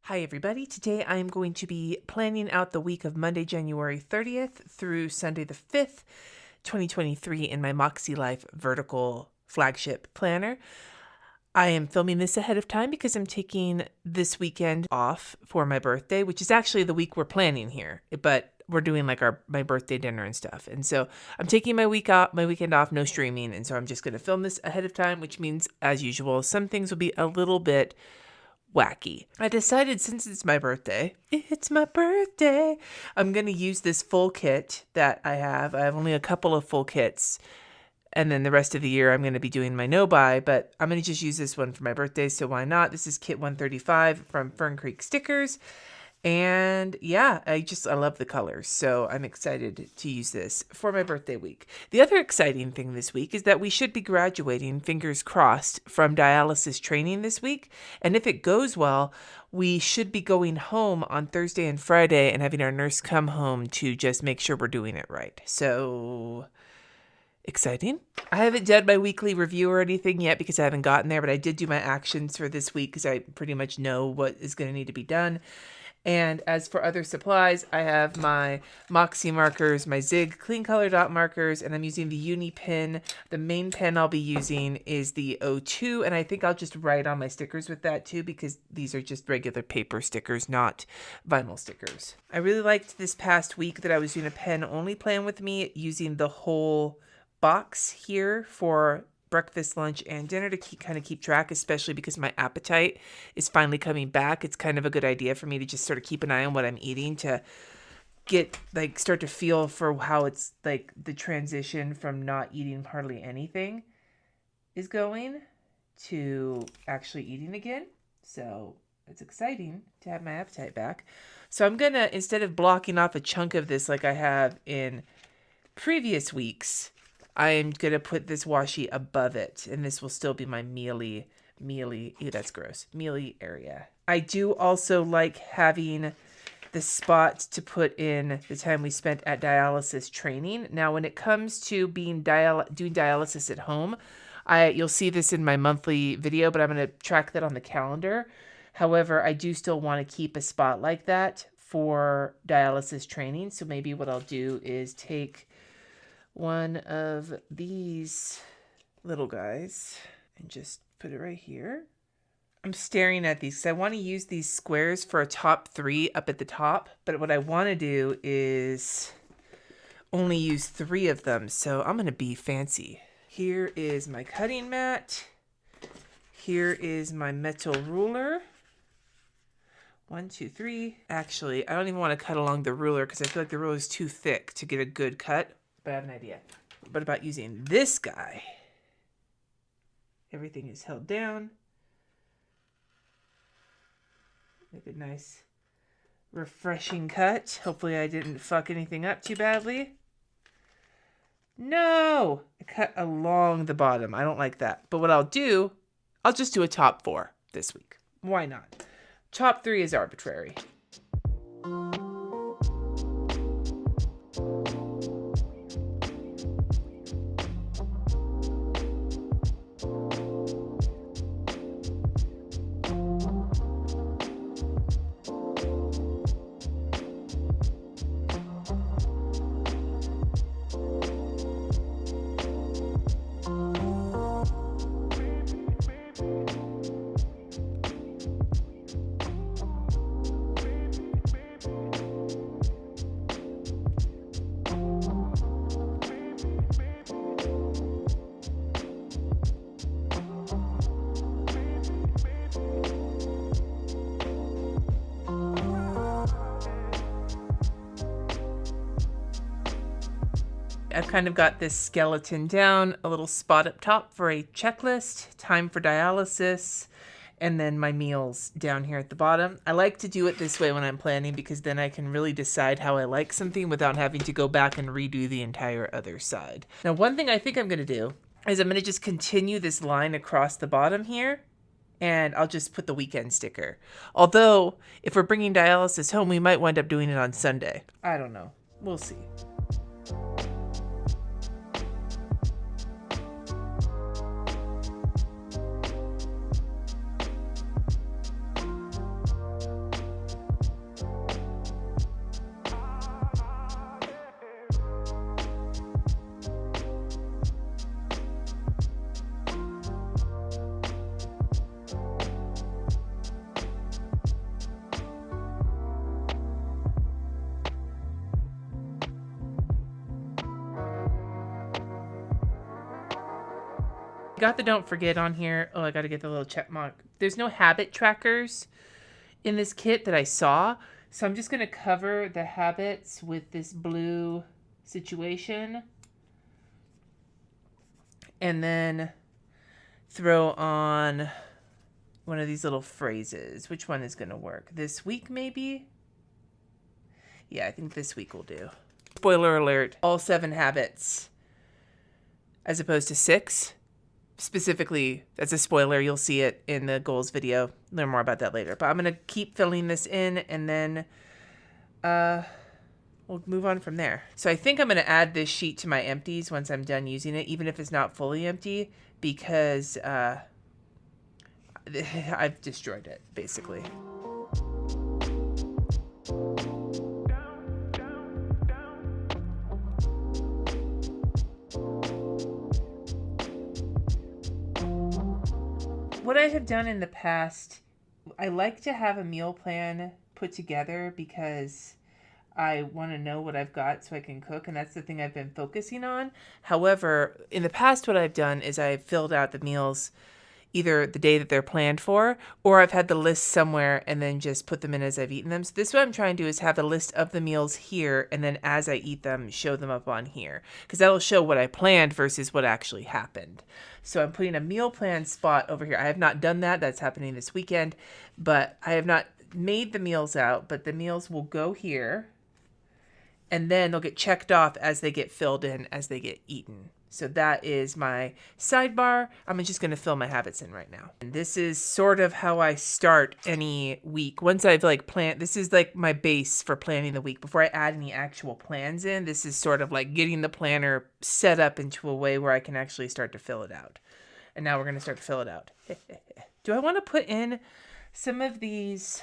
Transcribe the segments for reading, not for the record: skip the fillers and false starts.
Hi everybody, today I am going to be planning out the week of Monday, January 30th through Sunday the 5th, 2023 in my makselife vertical flagship planner. I am filming this ahead of time because I'm taking this weekend off for my birthday, which is actually the week we're planning here, but we're doing like my birthday dinner and stuff. And so I'm taking my weekend off, no streaming. And so I'm just going to film this ahead of time, which means as usual, some things will be a little bit wacky. I decided since it's my birthday, I'm going to use this full kit that I have. I have only a couple of full kits. And then the rest of the year, I'm going to be doing my no-buy, but I'm going to just use this one for my birthday, so why not? This is kit 135 from Fern Creek Stickers. And yeah, I love the colors, so I'm excited to use this for my birthday week. The other exciting thing this week is that we should be graduating, fingers crossed, from dialysis training this week. And if it goes well, we should be going home on Thursday and Friday and having our nurse come home to just make sure we're doing it right. So exciting. I haven't done my weekly review or anything yet because I haven't gotten there, but I did do my actions for this week because I pretty much know what is going to need to be done. And as for other supplies, I have my Moxie markers, my Zig clean color dot markers, and I'm using the Uni pen. The main pen I'll be using is the O2, and I think I'll just write on my stickers with that too because these are just regular paper stickers, not vinyl stickers. I really liked this past week that I was doing a pen only plan with me using the whole box here for breakfast, lunch, and dinner to keep track, especially because my appetite is finally coming back. It's kind of a good idea for me to just sort of keep an eye on what I'm eating to start to feel for how it's like the transition from not eating hardly anything is going to actually eating again. So it's exciting to have my appetite back. So I'm gonna, instead of blocking off a chunk of this like I have in previous weeks, I'm going to put this washi above it, and this will still be my mealy, ew, that's gross, mealy area. I do also like having the spot to put in the time we spent at dialysis training. Now, when it comes to doing dialysis at home, you'll see this in my monthly video, but I'm going to track that on the calendar. However, I do still want to keep a spot like that for dialysis training, so maybe what I'll do is take one of these little guys and just put it right here. I'm staring at these because I want to use these squares for a top 3 up at the top, but what I want to do is only use 3 of them, so I'm going to be fancy. Here is my cutting mat. Here is my metal ruler. 1, 2, 3. Actually, I don't even want to cut along the ruler because I feel like the ruler is too thick to get a good cut. But I have an idea. What about using this guy? Everything is held down. Make a nice, refreshing cut. Hopefully I didn't fuck anything up too badly. No! I cut along the bottom. I don't like that. But what I'll just do a top 4 this week. Why not? Top 3 is arbitrary. I've kind of got this skeleton down, a little spot up top for a checklist, time for dialysis, and then my meals down here at the bottom. I like to do it this way when I'm planning because then I can really decide how I like something without having to go back and redo the entire other side. Now, one thing I think I'm going to do is I'm going to just continue this line across the bottom here, and I'll just put the weekend sticker. Although, if we're bringing dialysis home, we might wind up doing it on Sunday. I don't know. We'll see. Got the don't forget on here. Oh, I got to get the little check mark. There's no habit trackers in this kit that I saw. So I'm just going to cover the habits with this blue situation. And then throw on one of these little phrases. Which one is going to work? This week, maybe? Yeah, I think this week will do. Spoiler alert, all 7 habits as opposed to 6. Specifically, that's a spoiler. You'll see it in the goals video. Learn more about that later. But I'm going to keep filling this in, and then we'll move on from there. So I think I'm going to add this sheet to my empties once I'm done using it, even if it's not fully empty, because I've destroyed it, basically. What I have done in the past, I like to have a meal plan put together because I want to know what I've got so I can cook, and that's the thing I've been focusing on. However, in the past, what I've done is I've filled out the meals either the day that they're planned for, or I've had the list somewhere and then just put them in as I've eaten them. So this what I'm trying to do is have the list of the meals here, and then as I eat them, show them up on here, because that'll show what I planned versus what actually happened. So I'm putting a meal plan spot over here. I have not done that. That's happening this weekend, but I have not made the meals out, but the meals will go here, and then they'll get checked off as they get filled in, as they get eaten. So that is my sidebar. I'm just going to fill my habits in right now. And this is sort of how I start any week. Once I've planned, this is my base for planning the week. Before I add any actual plans in, this is sort of like getting the planner set up into a way where I can actually start to fill it out. And now we're going to start to fill it out. Do I want to put in some of these?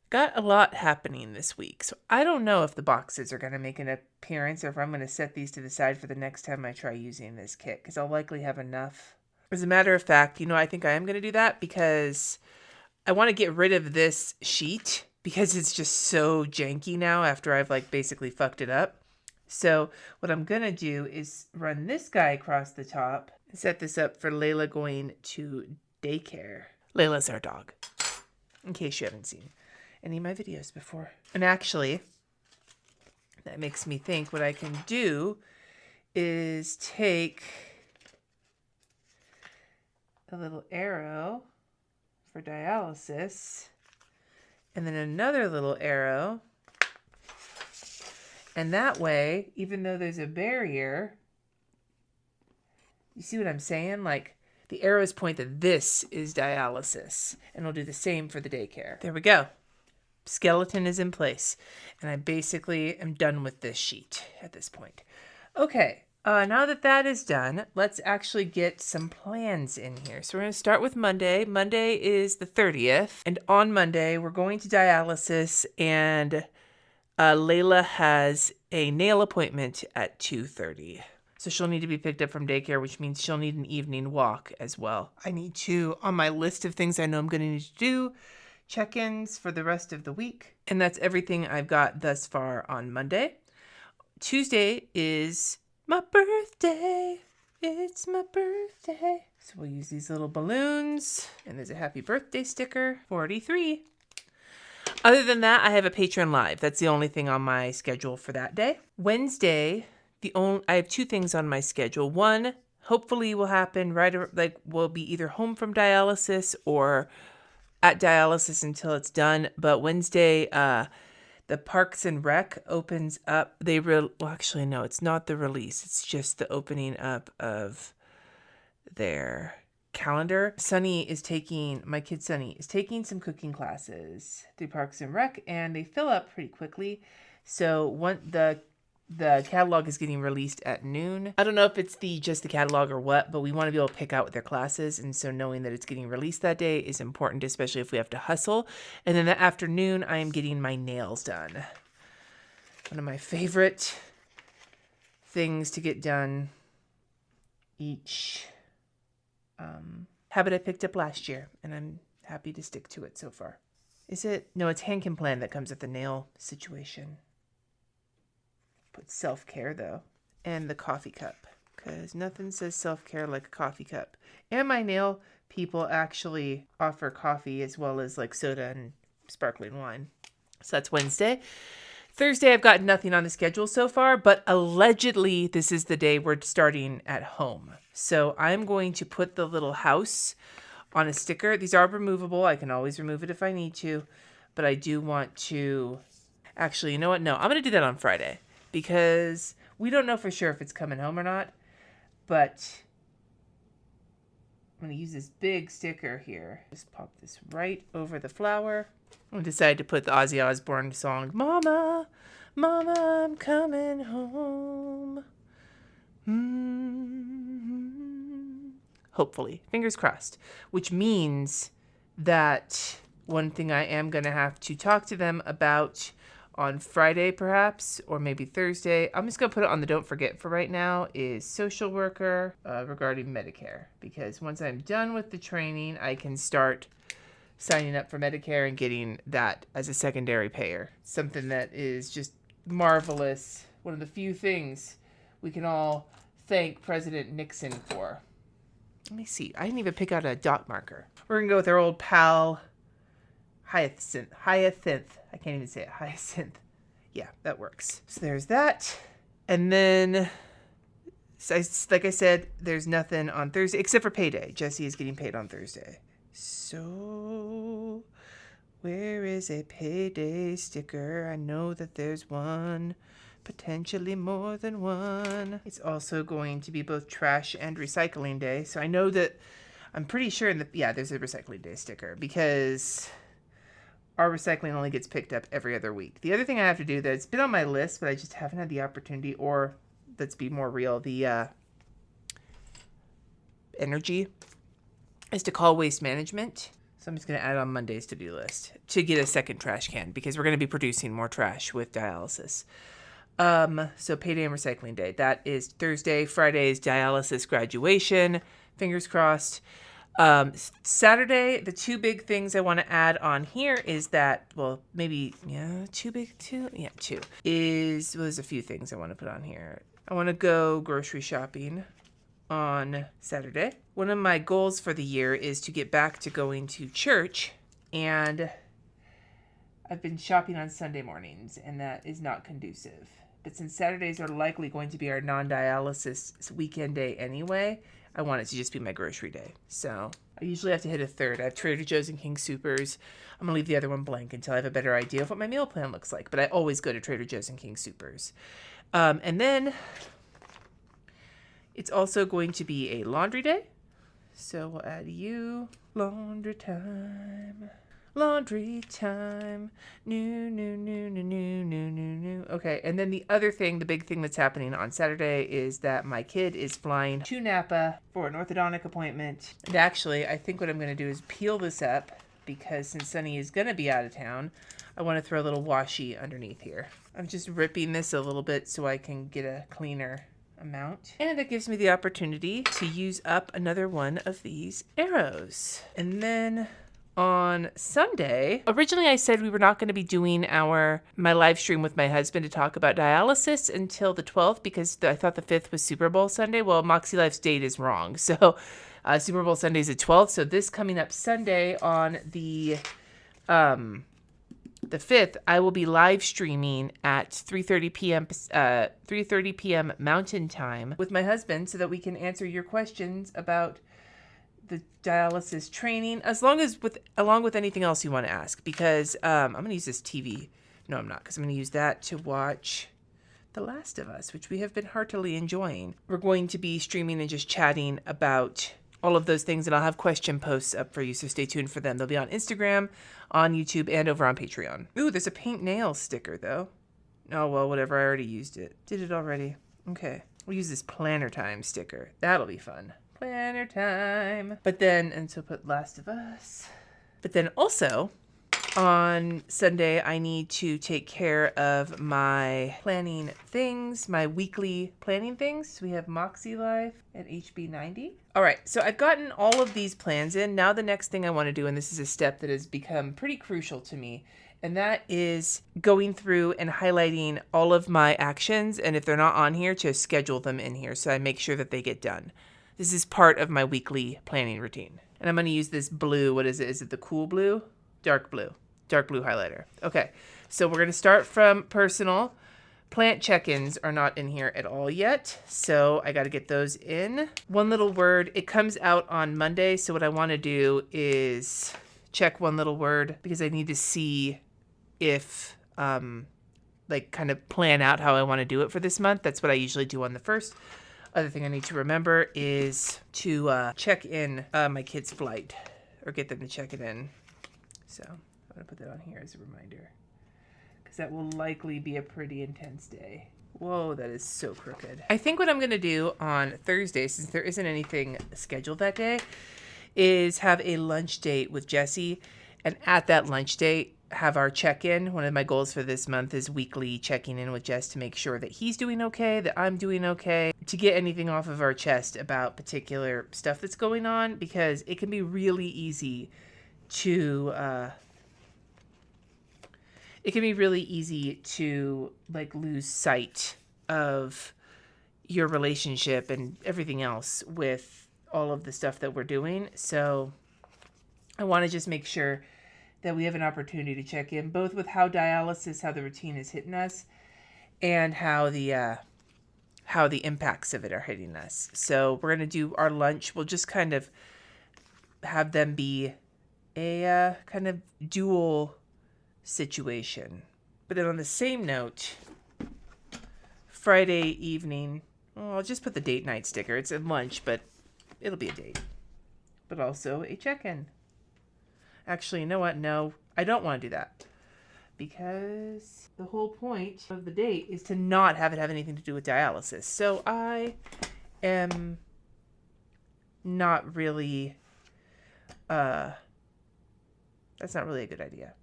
Got a lot happening this week, so I don't know if the boxes are going to make an appearance or if I'm going to set these to the side for the next time I try using this kit, because I'll likely have enough. As a matter of fact, I think I am going to do that because I want to get rid of this sheet because it's just so janky now after I've basically fucked it up. So what I'm going to do is run this guy across the top and set this up for Layla going to daycare. Layla's our dog, in case you haven't seen any of my videos before. And actually, that makes me think what I can do is take a little arrow for dialysis and then another little arrow. And that way, even though there's a barrier, you see what I'm saying? The arrows point that this is dialysis. And we'll do the same for the daycare. There we go. Skeleton is in place, and I basically am done with this sheet at this point. Okay, now that that is done, let's actually get some plans in here. So we're going to start with Monday. Monday is the 30th, and on Monday we're going to dialysis, and Layla has a nail appointment at 2:30. So she'll need to be picked up from daycare, which means she'll need an evening walk as well. I need to, on my list of things I know I'm going to need to do, check-ins for the rest of the week. And that's everything I've got thus far on Monday. Tuesday is my birthday. It's my birthday. So we'll use these little balloons. And there's a happy birthday sticker, 43. Other than that, I have a Patreon Live. That's the only thing on my schedule for that day. Wednesday, I have 2 things on my schedule. One, hopefully will happen we'll be either home from dialysis or at dialysis until it's done. But Wednesday, the Parks and Rec opens up. Actually, no, it's not the release. It's just the opening up of their calendar. My kid Sunny is taking some cooking classes through Parks and Rec, and they fill up pretty quickly. So the catalog is getting released at noon. I don't know if it's just the catalog or what, but we want to be able to pick out what their class is. And so knowing that it's getting released that day is important, especially if we have to hustle. And then that afternoon, I am getting my nails done. One of my favorite things to get done each habit I picked up last year. And I'm happy to stick to it so far. No, it's Hankin Plan that comes with the nail situation. Put self-care, though. And the coffee cup because nothing says self-care like a coffee cup. And my nail people actually offer coffee as well as like soda and sparkling wine. So that's Wednesday. Thursday, I've got nothing on the schedule so far, but allegedly this is the day we're starting at home. So I'm going to put the little house on a sticker. These are removable. I can always remove it if I need to, but I do want to... Actually, you know what? No, I'm going to do that on Friday because we don't know for sure if it's coming home or not, but I'm going to use this big sticker here. Just pop this right over the flower. I decided to put the Ozzy Osbourne song, Mama, Mama, I'm coming home. Hopefully, fingers crossed, which means that one thing I am going to have to talk to them about on Friday, perhaps, or maybe Thursday. I'm just going to put it on the don't forget for right now, is social worker regarding Medicare. Because once I'm done with the training, I can start signing up for Medicare and getting that as a secondary payer. Something that is just marvelous. One of the few things we can all thank President Nixon for. Let me see. I didn't even pick out a dot marker. We're going to go with our old pal, Hyacinth. I can't even say it. Hyacinth. Yeah, that works. So there's that. And then, like I said, there's nothing on Thursday except for payday. Jesse is getting paid on Thursday. So, where is a payday sticker? I know that there's one. Potentially more than one. It's also going to be both trash and recycling day. So I know that, I'm pretty sure there's a recycling day sticker because our recycling only gets picked up every other week. The other thing I have to do that's been on my list, but I just haven't had the opportunity, or let's be more real, the energy, is to call Waste Management. So I'm just going to add on Monday's to-do list to get a second trash can because we're going to be producing more trash with dialysis. So payday and recycling day. That is Thursday. Friday is dialysis graduation. Fingers crossed. Saturday, the two big things I want to add on here is that, well, maybe, two. There's a few things I want to put on here. I want to go grocery shopping on Saturday. One of my goals for the year is to get back to going to church, and I've been shopping on Sunday mornings, and that is not conducive. But since Saturdays are likely going to be our non-dialysis weekend day anyway, I want it to just be my grocery day. So I usually have to hit a third. I have Trader Joe's and King Soopers. I'm going to leave the other one blank until I have a better idea of what my meal plan looks like. But I always go to Trader Joe's and King Soopers. And then it's also going to be a laundry day. So we'll add you. Laundry time. Laundry time. New. Okay, and then the other thing, the big thing that's happening on Saturday is that my kid is flying to Napa for an orthodontic appointment. And actually, I think what I'm going to do is peel this up because since Sunny is going to be out of town, I want to throw a little washi underneath here. I'm just ripping this a little bit so I can get a cleaner amount. And it gives me the opportunity to use up another one of these arrows. And then on Sunday, originally I said we were not going to be doing my live stream with my husband to talk about dialysis until the 12th because I thought the 5th was Super Bowl Sunday. Well, makseliife's date is wrong. So Super Bowl Sunday is the 12th. So this coming up Sunday on the 5th, I will be live streaming at 3:30 p.m. Mountain Time with my husband so that we can answer your questions about the dialysis training, along with anything else you want to ask, because I'm going to use this TV. No, I'm not, because I'm going to use that to watch The Last of Us, which we have been heartily enjoying. We're going to be streaming and just chatting about all of those things, and I'll have question posts up for you, so stay tuned for them. They'll be on Instagram, on YouTube, and over on Patreon. Ooh, there's a paint nail sticker, though. Oh, well, whatever. I already used it. Did it already. Okay. We'll use this planner time sticker. That'll be fun. Planner time. But then, and so put Last of Us. But then also, On Sunday, I need to take care of my planning things, my weekly planning things. We have makselife and HB90. All right, so I've gotten all of these plans in. Now the next thing I want to do, and this is a step that has become pretty crucial to me, and that is going through and highlighting all of my actions, and if they're not on here, to schedule them in here so I make sure that they get done. This is part of my weekly planning routine. And I'm going to use this blue. What is it? Is it the cool blue? Dark blue highlighter. Okay, so we're going to start from personal. Plant check-ins are not in here at all yet, so I got to get those in. One little word, it comes out on Monday, so what I want to do is check one little word because I need to see if, like, kind of plan out how I want to do it for this month. That's what I usually do on the first. Other thing I need to remember is to check in my kid's flight, or get them to check it in. So I'm going to put that on here as a reminder, because that will likely be a pretty intense day. Whoa, that is so crooked. I think what I'm going to do on Thursday, since there isn't anything scheduled that day, is have a lunch date with Jesse, and at that lunch date, have our check-in. One of my goals for this month is weekly checking in with Jess to make sure that he's doing okay, that I'm doing okay, to get anything off of our chest about particular stuff that's going on, because it can be really easy to like lose sight of your relationship and everything else with all of the stuff that we're doing. So I want to just make sure that we have an opportunity to check in, both with how dialysis, how the routine is hitting us, and how the impacts of it are hitting us. So we're going to do our lunch. We'll just kind of have them be a kind of dual situation. But then on the same note, Friday evening, I'll just put the date night sticker. It's at lunch, but it'll be a date. But also a check-in. Actually, you know what? No, I don't want to do that. Because the whole point of the date is to not have it have anything to do with dialysis. So I am not really, that's not really a good idea.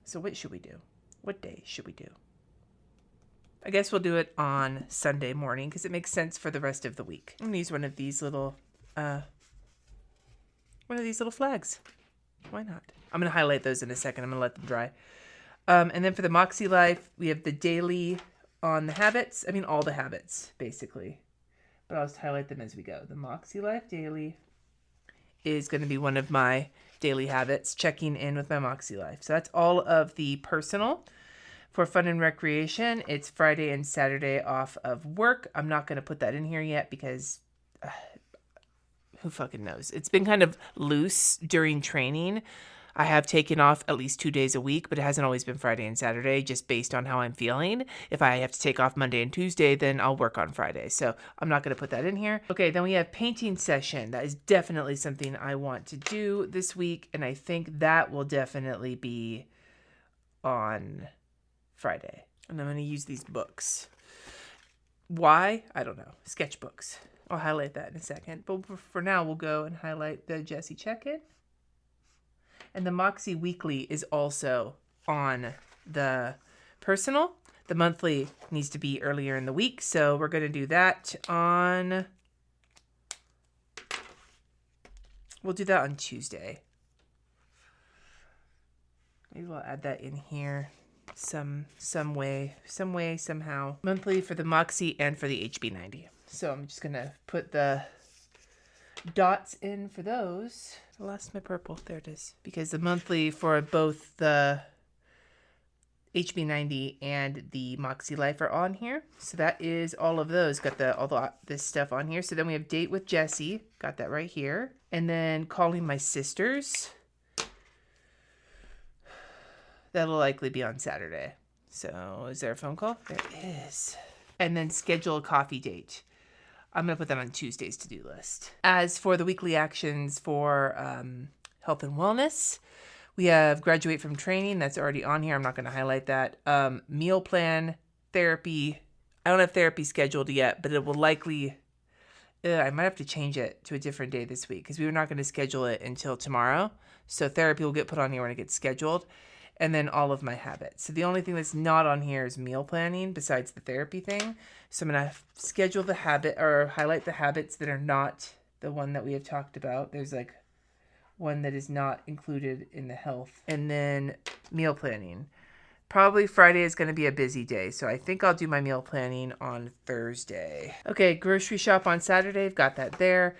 So what should we do? What day should we do? I guess we'll do it on Sunday morning because it makes sense for the rest of the week. I'm going to use one of these little flags. Why not? I'm going to highlight those in a second. I'm going to let them dry. And then for the makselife, we have the daily on the habits. I mean, all the habits, basically. But I'll just highlight them as we go. The makselife daily is going to be one of my daily habits, checking in with my makselife. So that's all of the personal. For fun and recreation, it's Friday and Saturday off of work. I'm not going to put that in here yet because who fucking knows? It's been kind of loose during training. I have taken off at least 2 days a week, but it hasn't always been Friday and Saturday, just based on how I'm feeling. If I have to take off Monday and Tuesday, then I'll work on Friday. So I'm not going to put that in here. Okay, then we have painting session. That is definitely something I want to do this week, and I think that will definitely be on Friday. And I'm going to use these books. Why? I don't know. Sketchbooks. I'll highlight that in a second. But for now, we'll go and highlight the Jesse check-in. And the Moxie Weekly is also on the personal. The monthly needs to be earlier in the week, so we're going to do that on... We'll do that on Tuesday. Maybe we'll add that in here some way, somehow. Monthly for the Moxie and for the HB90. So I'm just going to put the dots in for those. I lost my purple. There it is. Because the monthly for both the HB90 and the makselife are on here. So that is all of those. Got this stuff on here. So then we have date with Jesse. Got that right here. And then calling my sisters. That'll likely be on Saturday. So is there a phone call? There is. And then schedule a coffee date. I'm going to put that on Tuesday's to-do list. As for the weekly actions for health and wellness, we have graduate from training. That's already on here. I'm not going to highlight that. Meal plan, therapy. I don't have therapy scheduled yet, but it will likely... I might have to change it to a different day this week because we were not going to schedule it until tomorrow. So therapy will get put on here when it gets scheduled. and then all of my habits. So the only thing that's not on here is meal planning besides the therapy thing. So I'm going to schedule the habit or highlight the habits that are not the one that we have talked about. There's like one that is not included in the health. And then meal planning. Probably Friday is going to be a busy day, so I think I'll do my meal planning on Thursday. Okay, grocery shop on Saturday. I've got that there.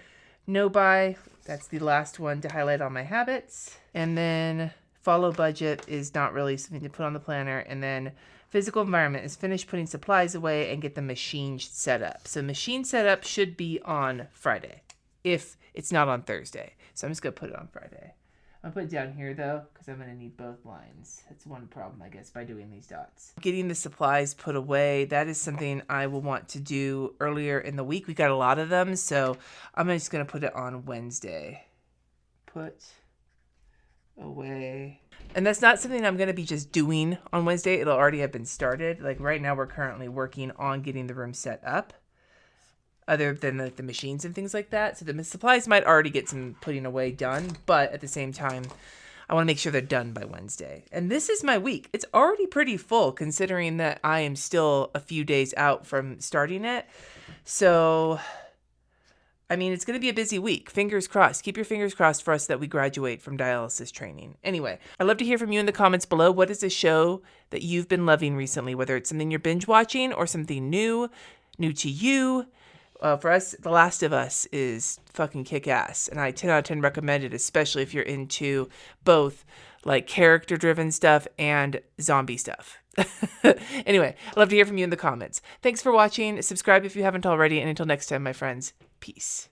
No buy. That's the last one to highlight on my habits. And then follow budget is not really something to put on the planner. And then physical environment is finish putting supplies away and get the machine set up. So machine setup should be on Friday if it's not on Thursday. So I'm just going to put it on Friday. I'll put it down here, though, because I'm going to need both lines. That's one problem, I guess, by doing these dots. Getting the supplies put away, that is something I will want to do earlier in the week. We got a lot of them, so I'm just going to put it on Wednesday. Put away. And that's not something I'm going to be just doing on Wednesday. It'll already have been started. Like right now, we're currently working on getting the room set up, other than the machines and things like that. So the supplies might already get some putting away done, but at the same time, I want to make sure they're done by Wednesday. And this is my week. It's already pretty full considering that I am still a few days out from starting it. So, I mean, it's going to be a busy week. Fingers crossed. Keep your fingers crossed for us that we graduate from dialysis training. Anyway, I'd love to hear from you in the comments below. What is a show that you've been loving recently, whether it's something you're binge watching or something new to you? For us, The Last of Us is fucking kick-ass, and I 10 out of 10 recommend it, especially if you're into both like character-driven stuff and zombie stuff. Anyway, I'd love to hear from you in the comments. Thanks for watching. Subscribe if you haven't already, and until next time, my friends, peace.